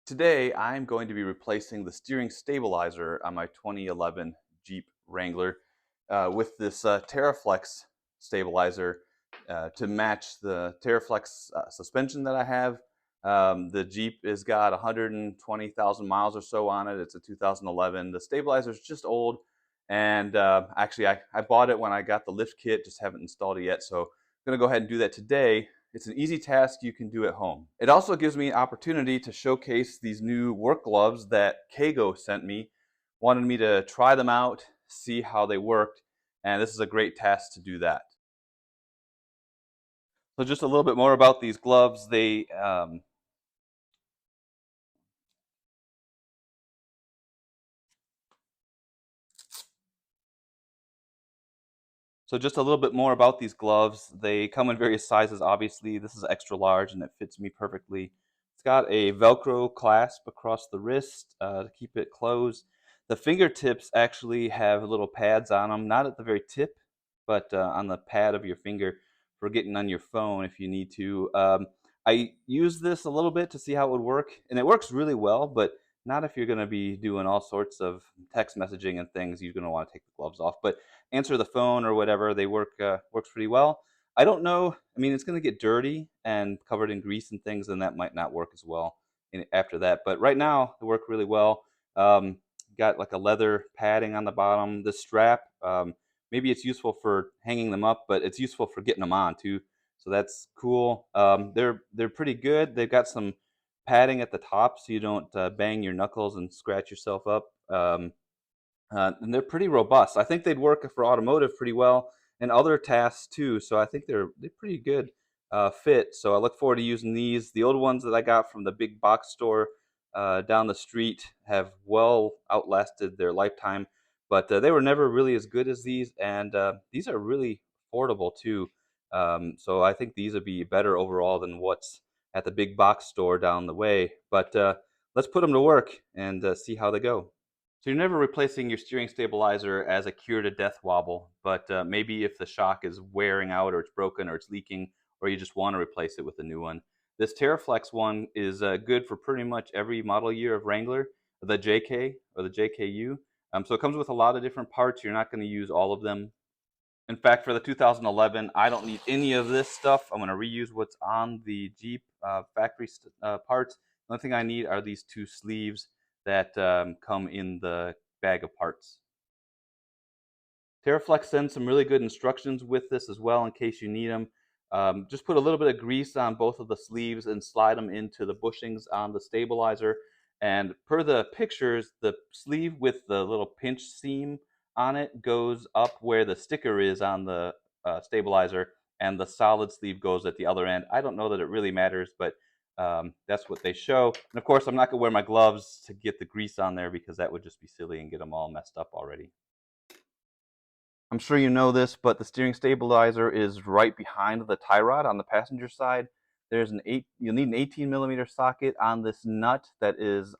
Today, I'm going to be replacing the steering stabilizer on my 2011 Jeep Wrangler with this Teraflex stabilizer to match the Teraflex suspension that I have. The Jeep has got 120,000 miles or so on it. It's a 2011. The stabilizer is just old, and actually, I bought it when I got the lift kit, just haven't installed it yet. So I'm going to go ahead and do that today. It's an easy task you can do at home. It also gives me an opportunity to showcase these new work gloves that KAYGO sent me. Wanted me to try them out, see how they worked, and this is a great task to do that. So just a little bit more about these gloves. So just a little bit more about these gloves. They come in various sizes, obviously. This is extra large and it fits me perfectly. It's got a Velcro clasp across the wrist to keep it closed. The fingertips actually have little pads on them, not at the very tip, but on the pad of your finger for getting on your phone if you need to. I used this a little bit to see how it would work, and it works really well, but not if you're going to be doing all sorts of text messaging and things. You're going to want to take the gloves off. But answer the phone or whatever, they works pretty well. I don't know. I mean, it's going to get dirty and covered in grease and things, and that might not work as well after that. But right now, it worked really well. Got like a leather padding on the bottom. The strap, maybe it's useful for hanging them up, but it's useful for getting them on too. So that's cool. They're pretty good. They've got some padding at the top so you don't bang your knuckles and scratch yourself up. And they're pretty robust. I think they'd work for automotive pretty well and other tasks too. So I think they're pretty good fit. So I look forward to using these. The old ones that I got from the big box store down the street have well outlasted their lifetime, but they were never really as good as these. And these are really affordable too. So I think these would be better overall than what's at the big box store down the way. But let's put them to work and see how they go. So you're never replacing your steering stabilizer as a cure-to-death wobble, but maybe if the shock is wearing out or it's broken or it's leaking or you just want to replace it with a new one. This Teraflex one is good for pretty much every model year of Wrangler, the JK or the JKU. So it comes with a lot of different parts. You're not going to use all of them. In fact, for the 2011, I don't need any of this stuff. I'm going to reuse what's on the Jeep factory parts. The only thing I need are these two sleeves that come in the bag of parts. Teraflex sends some really good instructions with this as well in case you need them. Just put a little bit of grease on both of the sleeves and slide them into the bushings on the stabilizer. And per the pictures, the sleeve with the little pinch seam on it goes up where the sticker is on the stabilizer, and the solid sleeve goes at the other end. I don't know that it really matters, but that's what they show. And of course, I'm not going to wear my gloves to get the grease on there because that would just be silly and get them all messed up already. I'm sure you know this, but the steering stabilizer is right behind the tie rod on the passenger side. You'll need an 18 millimeter socket on this nut that is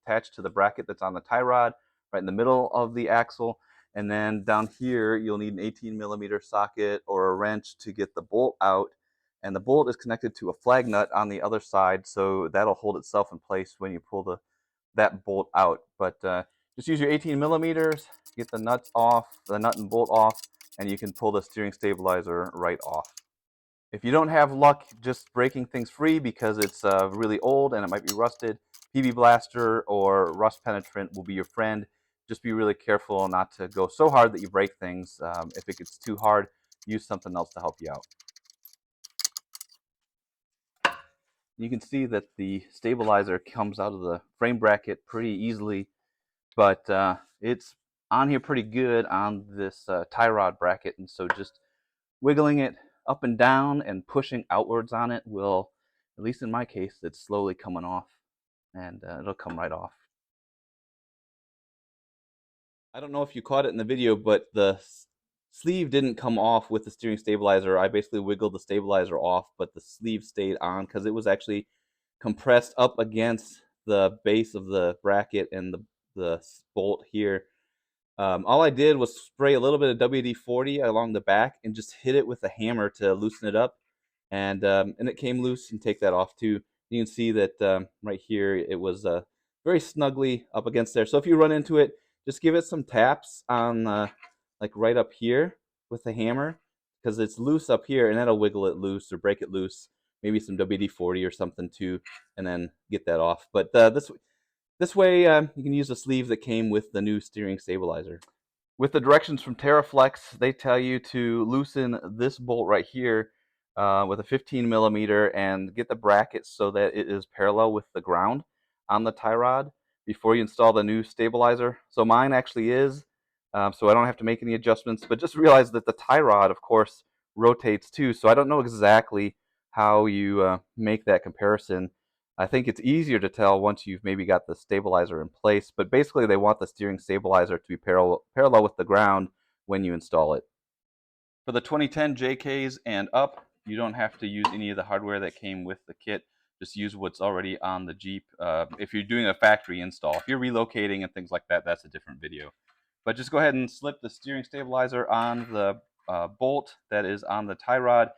attached to the bracket that's on the tie rod, right in the middle of the axle. And then down here, you'll need an 18 millimeter socket or a wrench to get the bolt out. And the bolt is connected to a flag nut on the other side, so that'll hold itself in place when you pull that bolt out. But just use your 18 millimeters, get the nut and bolt off, and you can pull the steering stabilizer right off. If you don't have luck just breaking things free because it's really old and it might be rusted, PB Blaster or Rust Penetrant will be your friend. Just be really careful not to go so hard that you break things. If it gets too hard, use something else to help you out. You can see that the stabilizer comes out of the frame bracket pretty easily, but it's on here pretty good on this tie rod bracket, and so just wiggling it up and down and pushing outwards on it will, at least in my case, it's slowly coming off, and it'll come right off. I don't know if you caught it in the video, but the sleeve didn't come off with the steering stabilizer. I basically wiggled the stabilizer off, but the sleeve stayed on because it was actually compressed up against the base of the bracket and the bolt here. All I did was spray a little bit of WD-40 along the back and just hit it with a hammer to loosen it up, and it came loose and take that off too. You can see that right here it was very snugly up against there. So if you run into it, just give it some taps on like right up here with the hammer, because it's loose up here, and that'll wiggle it loose or break it loose. Maybe some WD-40 or something too, and then get that off. But this way you can use the sleeve that came with the new steering stabilizer. With the directions from Teraflex, they tell you to loosen this bolt right here with a 15 millimeter and get the bracket so that it is parallel with the ground on the tie rod before you install the new stabilizer. So mine actually is, so I don't have to make any adjustments, but just realize that the tie rod, of course, rotates too. So I don't know exactly how you make that comparison. I think it's easier to tell once you've maybe got the stabilizer in place, but basically they want the steering stabilizer to be parallel with the ground when you install it. For the 2010 JKs and up, you don't have to use any of the hardware that came with the kit. Just use what's already on the Jeep. If you're doing a factory install, if you're relocating and things like that, that's a different video. But just go ahead and slip the steering stabilizer on the bolt that is on the tie rod,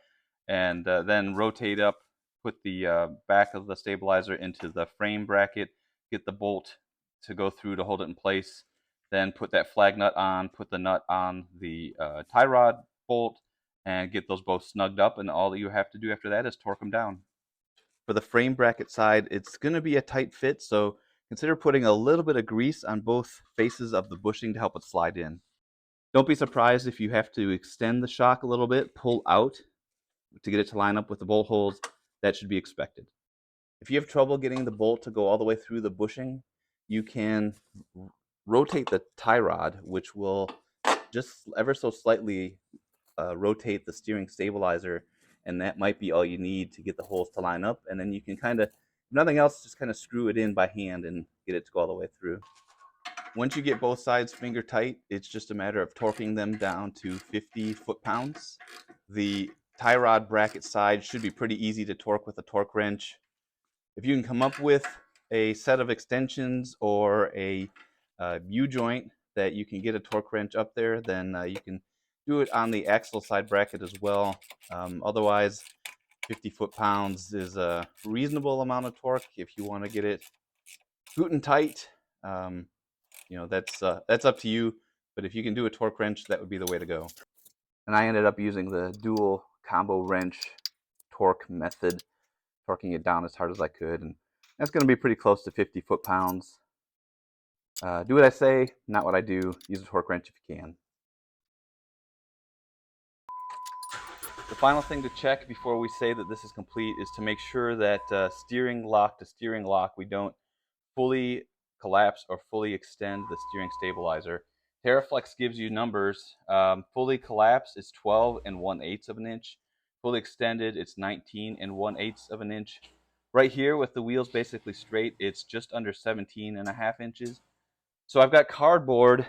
and then rotate up, put the back of the stabilizer into the frame bracket, get the bolt to go through to hold it in place, then put that flag nut on, put the nut on the tie rod bolt, and get those both snugged up, and all that you have to do after that is torque them down. For the frame bracket side, it's going to be a tight fit, so consider putting a little bit of grease on both faces of the bushing to help it slide in. Don't be surprised if you have to extend the shock a little bit, pull out to get it to line up with the bolt holes. That should be expected. If you have trouble getting the bolt to go all the way through the bushing, you can rotate the tie rod, which will just ever so slightly rotate the steering stabilizer, and that might be all you need to get the holes to line up. And then you can kind of, if nothing else, just kind of screw it in by hand and get it to go all the way through. Once you get both sides finger tight, it's just a matter of torquing them down to 50 foot-pounds. The tie rod bracket side should be pretty easy to torque with a torque wrench. If you can come up with a set of extensions or a U-joint that you can get a torque wrench up there, then you can do it on the axle side bracket as well. Otherwise, 50 foot-pounds is a reasonable amount of torque if you want to get it boot and tight. You know, that's up to you, but if you can do a torque wrench, that would be the way to go. And I ended up using the dual combo wrench torque method, torquing it down as hard as I could, and that's going to be pretty close to 50 foot-pounds. Do what I say, not what I do. Use a torque wrench if you can. The final thing to check before we say that this is complete is to make sure that steering lock to steering lock, we don't fully collapse or fully extend the steering stabilizer. Teraflex gives you numbers. Fully collapsed is 12 1/8 of an inch. Fully extended, it's 19 1/8 of an inch. Right here with the wheels basically straight, it's just under 17.5 inches. So I've got cardboard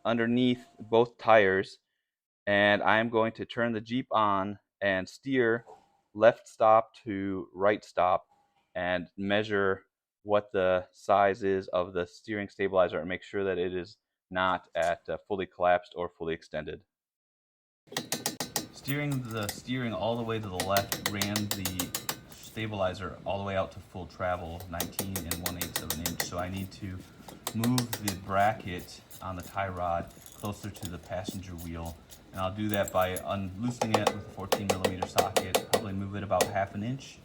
underneath both tires, and I'm going to turn the Jeep on and steer left stop to right stop and measure what the size is of the steering stabilizer and make sure that it is not at fully collapsed or fully extended. Steering the steering all the way to the left ran the stabilizer all the way out to full travel, 19 1/8 of an inch. So I need to move the bracket on the tie rod closer to the passenger wheel, and I'll do that by loosening it with a 14 millimeter socket, probably move it about 1/2 inch,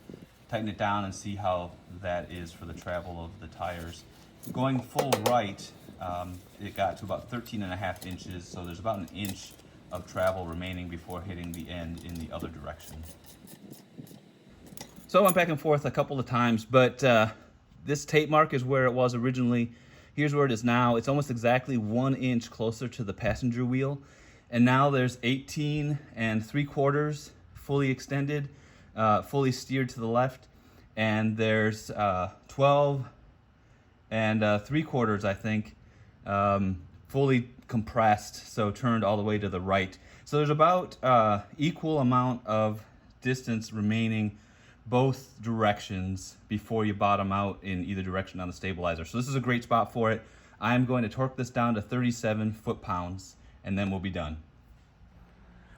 tighten it down and see how that is for the travel of the tires. Going full right, it got to about 13.5 inches, so there's about 1 inch of travel remaining before hitting the end in the other direction. So I went back and forth a couple of times, but this tape mark is where it was originally. Here's where it is now. It's almost exactly 1 inch closer to the passenger wheel. And now there's 18 3/4 fully extended, fully steered to the left. And there's 12 3/4, I think, fully compressed, so turned all the way to the right. So there's about equal amount of distance remaining both directions before you bottom out in either direction on the stabilizer. So this is a great spot for it. I'm going to torque this down to 37 foot-pounds, and then we'll be done.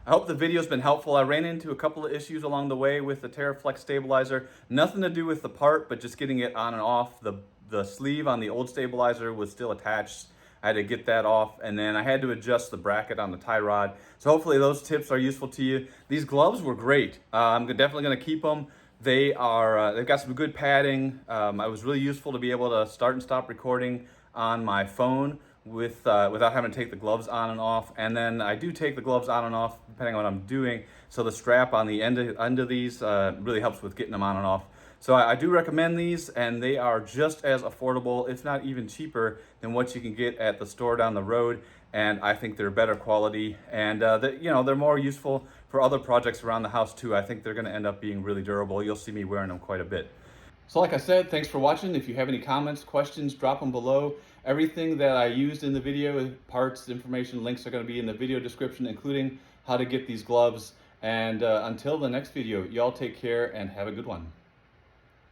I hope the video's been helpful. I ran into a couple of issues along the way with the Teraflex stabilizer. Nothing to do with the part, but just getting it on and off. The sleeve on the old stabilizer was still attached. I had to get that off, and then I had to adjust the bracket on the tie rod. So hopefully those tips are useful to you. These gloves were great. I'm definitely gonna keep them. They've got some good padding. It was really useful to be able to start and stop recording on my phone without having to take the gloves on and off. And then I do take the gloves on and off depending on what I'm doing. So the strap on the end of these really helps with getting them on and off. So I do recommend these, and they are just as affordable, if not even cheaper, than what you can get at the store down the road. And I think they're better quality, and they're more useful for other projects around the house too. I think they're going to end up being really durable. You'll see me wearing them quite a bit. So like I said, thanks for watching. If you have any comments, questions, drop them below. Everything that I used in the video, parts, information, links are going to be in the video description, including how to get these gloves. And until the next video, y'all take care and have a good one.